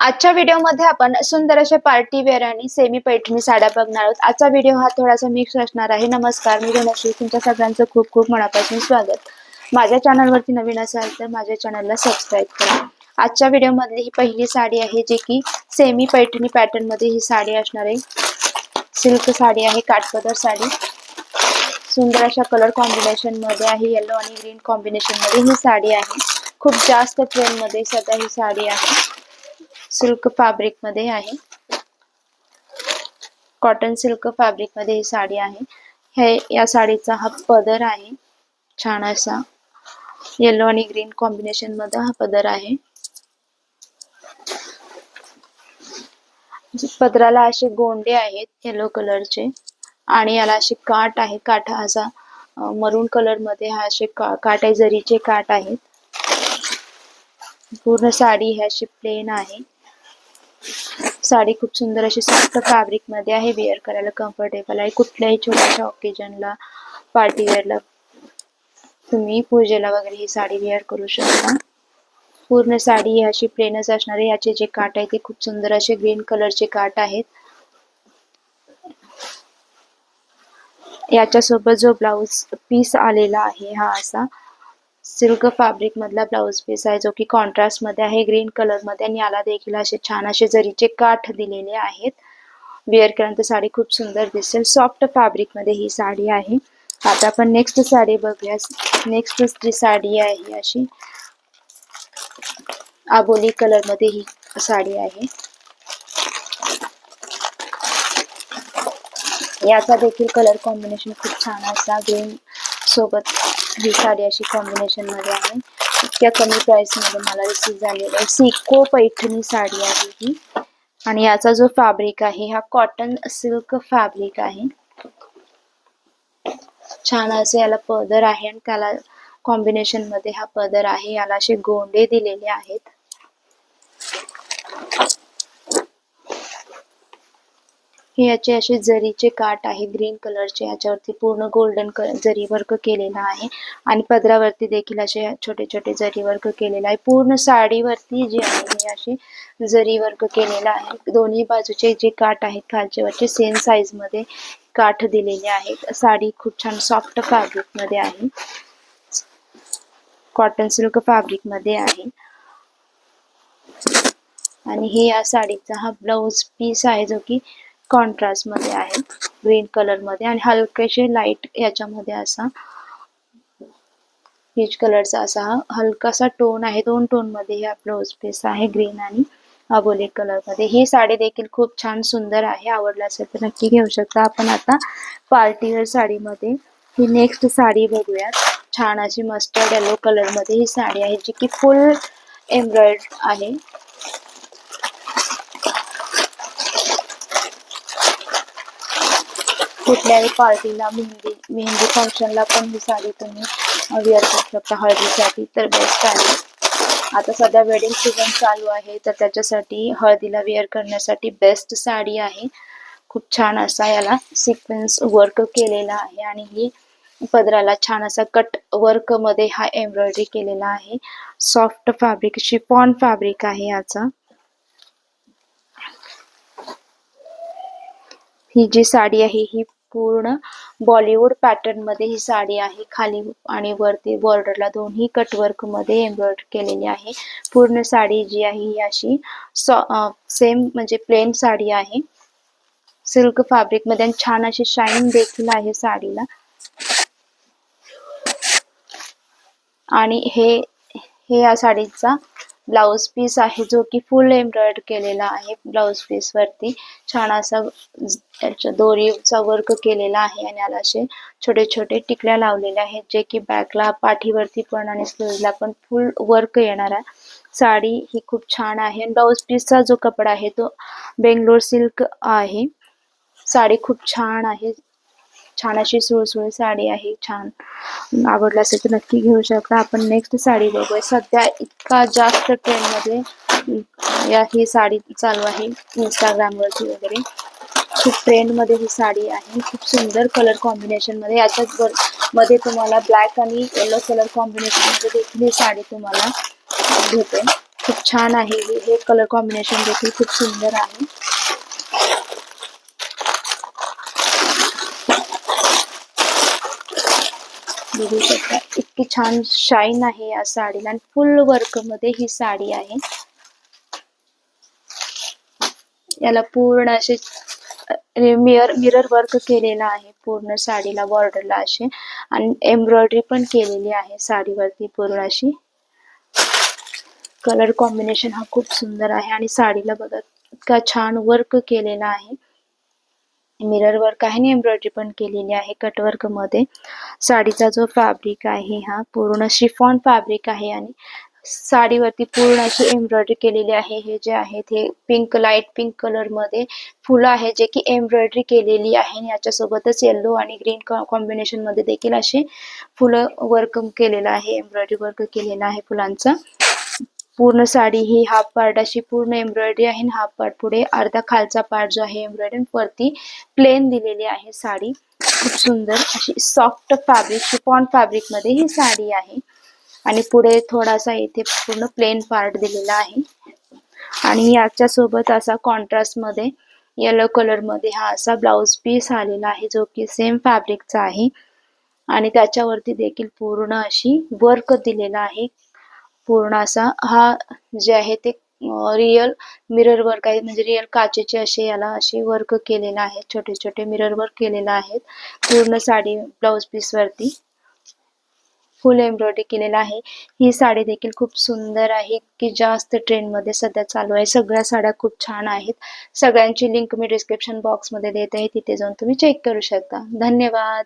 आजच्या व्हिडिओमध्ये आपण सुंदर अशा पार्टी वेअर आणि सेमी पैठणी साड्या बघणार आहोत। आजचा व्हिडिओ हा थोडासा मिक्स असणार आहे। नमस्कार, मी धनश्री, तुमच्या सगळ्यांचं खूप खूप मनापासून स्वागत। माझ्या चॅनलवरती नवीन असाल तर माझ्या चॅनलला सबस्क्राइब करा। आजच्या व्हिडिओमधली ही पहिली साडी आहे जी की सेमी पैठणी पॅटर्न मध्ये ही साडी असणार आहे। सिल्क साडी आहे, काठपदर साडी, सुंदर अशा कलर कॉम्बिनेशन मध्ये आहे। येलो आणि ग्रीन कॉम्बिनेशन मध्ये ही साडी आहे। खूप जास्त ट्रेंड मध्ये सध्या ही साडी आहे। सिल्क फॅब्रिक मध्ये आहे, कॉटन सिल्क फॅब्रिक मध्ये ही साडी आहे। हे या साडीचा हा पदर आहे, छान असा येलो आणि ग्रीन कॉम्बिनेशन मध्ये हा पदर आहे। पदराला असे गोंडे आहेत येलो कलरचे आणि याला असे काठ आहे। काठ असा मरून कलर मध्ये हा असे काठ आहे, जरीचे काठ आहेत। पूर्ण साडी ही अशी प्लेन आहे। साडी खूप सुंदर अशी सॉफ्ट फॅब्रिक मध्ये आहे, वेअर करायला कम्फर्टेबल आहे। कुठल्याही छोट्याशा ऑकेजनला, पार्टी वेअरला, तुम्ही पूजेला वगैरे ही साडी वेअर करू शकता। पूर्ण साडी ही अशी प्लेनच असणार आहे। याचे जे काठ आहे ते खूप सुंदर असे ग्रीन कलरचे काठ आहेत। याच्या सोबत जो ब्लाउज पीस आलेला आहे हा असा सिल्क फॅब्रिक मधला ब्लाउज पीस आहे, जो की कॉन्ट्रास्ट मध्ये आहे ग्रीन कलर मध्ये, आणि याला देखील असे छान असे जरीचे काठ दिलेले आहेत। वेअर केल्यानंतर साडी खूप सुंदर दिसेल। सॉफ्ट फॅब्रिक मध्ये ही साडी आहे। आता आपण नेक्स्ट साडी बघूया। नेक्स्ट जी साडी आहे अशी आबोली कलर मध्ये ही साडी आहे। याचा देखील कलर कॉम्बिनेशन खूप छान असा ग्रीन सोबत ही साडी अशी कॉम्बिनेशन मध्ये आहे। इतक्या कमी प्राइस मध्ये मला रिसीव झालेली आहे। सिको पैठणी साडी आहे ही, आणि याचा जो फॅब्रिक आहे हा कॉटन सिल्क फॅब्रिक आहे। छान असे याला पदर आहे आणि त्याला कॉम्बिनेशन मध्ये हा पदर आहे। याला असे गोंडे दिलेले आहेत। हे याचे असे जरीचे काठ आहे ग्रीन कलरचे, याच्यावरती पूर्ण गोल्डन जरी वर्क केलेला आहे आणि पदरावरती देखील असे छोटे छोटे जरी वर्क केलेला आहे। पूर्ण साडीवरती जे आहे हे असे जरी वर्क केलेला आहे। दोन्ही बाजूचे जे काठ आहेत खालचे वरचे सेम साइज मध्ये काठ दिलेले आहेत। साडी खूप छान सॉफ्ट फॅब्रिक मध्ये आहे, कॉटन सिल्क फॅब्रिक मध्ये आहे। आणि हे या साडीचा हा ब्लाउज पीस आहे, जो की कॉन्ट्रास्ट मध्ये आहे ग्रीन कलर मध्ये, आणि हलकेशे लाईट याच्यामध्ये असा पीच कलरचा असा हा हलकासा टोन आहे। दोन टोन मध्ये हा ब्लाउज पीस आहे, ग्रीन आणि आबोली कलर मध्ये। ही साडी देखील खूप छान सुंदर आहे। आवडला असेल तर नक्की घेऊ शकता। आपण आता पार्टी वेअर साडी मध्ये ही नेक्स्ट साडी बघूयात। छान अशी मस्टर्ड येलो कलर मध्ये ही साडी आहे, जी की फुल एम्ब्रॉयडर्ड आहे। कुठल्याही पार्टीला, मेहंदी फंक्शनला पण ही साडी तुम्ही वेअर करू शकता, हळदीसाठी तर बेस्ट आहे। आता सध्या वेडिंग सीझन चालू आहे, तर त्याच्यासाठी हळदीला वेअर करण्यासाठी बेस्ट साडी आहे। खूप छान असा याला सिक्वेन्स वर्क केलेला आहे, आणि ही पदराला छान असा कट वर्क मध्ये हा एम्ब्रॉयडरी केलेला आहे। सॉफ्ट फॅब्रिक, शिफॉन फॅब्रिक आहे याचा। ही जी साडी आहे ही पूर्ण बॉलिवूड पॅटर्न मध्ये ही साडी आहे। खाली आणि वरती बॉर्डरला दोन्ही कटवर्क मध्ये एम्ब्रॉयडरी केलेली आहे। पूर्ण साडी जी आहे ही अशी सेम म्हणजे प्लेन साडी आहे, सिल्क फॅब्रिक मध्ये, आणि छान अशी शाईन देखील आहे साडीला। आणि हे या साडीचा ब्लाउज पीस आहे, जो की फुल एम्ब्रॉयडर केलेला आहे। ब्लाउज पीस वरती छान असा त्याच्या दोरीचा वर्क केलेला आहे, आणि याला असे छोटे छोटे टिकल्या लावलेल्या आहेत, जे की बॅकला, पाठीवरती पण आणि स्लीव्हला पण फुल वर्क येणार आहे। साडी ही खूप छान आहे, आणि ब्लाउज पीसचा जो कपडा आहे तो बेंगलोर सिल्क आहे। साडी खूप छान आहे, छान अशी सुळसुळी साडी आहे। छान आवडला असेल तर नक्की घेऊ शकता। आपण नेक्स्ट साडी बघूया। सध्या इतका जास्त ट्रेंड मध्ये ही साडी चालू आहे इंस्टाग्राम वरती वगैरे, खूप ट्रेंड मध्ये ही साडी आहे। खूप सुंदर कलर कॉम्बिनेशन मध्ये, याच्यात मध्ये तुम्हाला ब्लॅक आणि येलो कलर कॉम्बिनेशन मध्ये देखील ही साडी तुम्हाला भेटेल। खूप छान आहे. हे कलर कॉम्बिनेशन देखील खूप सुंदर आहे. बघू शकता इतकी छान शाईन आहे या साडीला आणि फुल वर्क मध्ये ही साडी आहे. याला पूर्ण असे मिरर वर्क केलेला आहे पूर्ण साडीला, बॉर्डरला असे, आणि एम्ब्रॉयडरी पण केलेली आहे साडीवरती पूर्ण अशी. कलर कॉम्बिनेशन हा खूप सुंदर आहे आणि साडीला बघा इतका छान वर्क केलेला आहे. मिरर वर्क आहे आणि एम्ब्रॉयडरी पण केलेली आहे कटवर्क मध्ये. साडीचा जो फॅब्रिक आहे हा पूर्ण शिफॉन फॅब्रिक आहे आणि साडीवरती पूर्ण अशी एम्ब्रॉयडरी केलेली आहे. हे जे आहेत हे पिंक, लाईट पिंक कलर मध्ये फुलं आहे जे की एम्ब्रॉयडरी केलेली आहे. याच्यासोबतच येलो आणि ग्रीन कॉम्बिनेशन मध्ये देखील असे फुलं वर्क केलेलं आहे, एम्ब्रॉयडरी वर्क केलेला आहे फुलांचा. पूर्ण साडी ही हाफ पार्ट अशी पूर्ण एम्ब्रॉयडरी आहे, हाफ पार्ट पुढे अर्धा खालचा पार्ट जो आहे एम्ब्रॉयडरी, वरती प्लेन दिलेली आहे साडी. खूप सुंदर अशी सॉफ्ट फॅब्रिक, शिफॉन फॅब्रिक मध्ये ही साडी आहे आणि पुढे थोडासा इथे पूर्ण प्लेन पार्ट दिलेला आहे आणि याच्या सोबत असा कॉन्ट्रास्ट मध्ये येलो कलर मध्ये हा असा ब्लाउज पीस आलेला आहे जो की सेम फॅब्रिकचा आहे आणि त्याच्यावरती देखील पूर्ण अशी वर्क दिलेला आहे. पूर्ण असा हा जे आहे ते रिअल मिरर वर्क आहे, म्हणजे रिअल काचेचे असे याला असे वर्क केलेला आहे, छोटे छोटे मिरर वर्क केलेला आहे पूर्ण साडी ब्लाउज पीस वरती. फुल एम्ब्रॉयडरी केलेला आहे. ही साडी देखील खूप सुंदर आहे की जास्त ट्रेंड मध्ये सध्या चालू आहे. सगळ्या साड्या खूप छान आहेत. सगळ्यांची लिंक मी डिस्क्रिप्शन बॉक्स मध्ये देत आहे, तिथे जाऊन तुम्ही चेक करू शकता. धन्यवाद.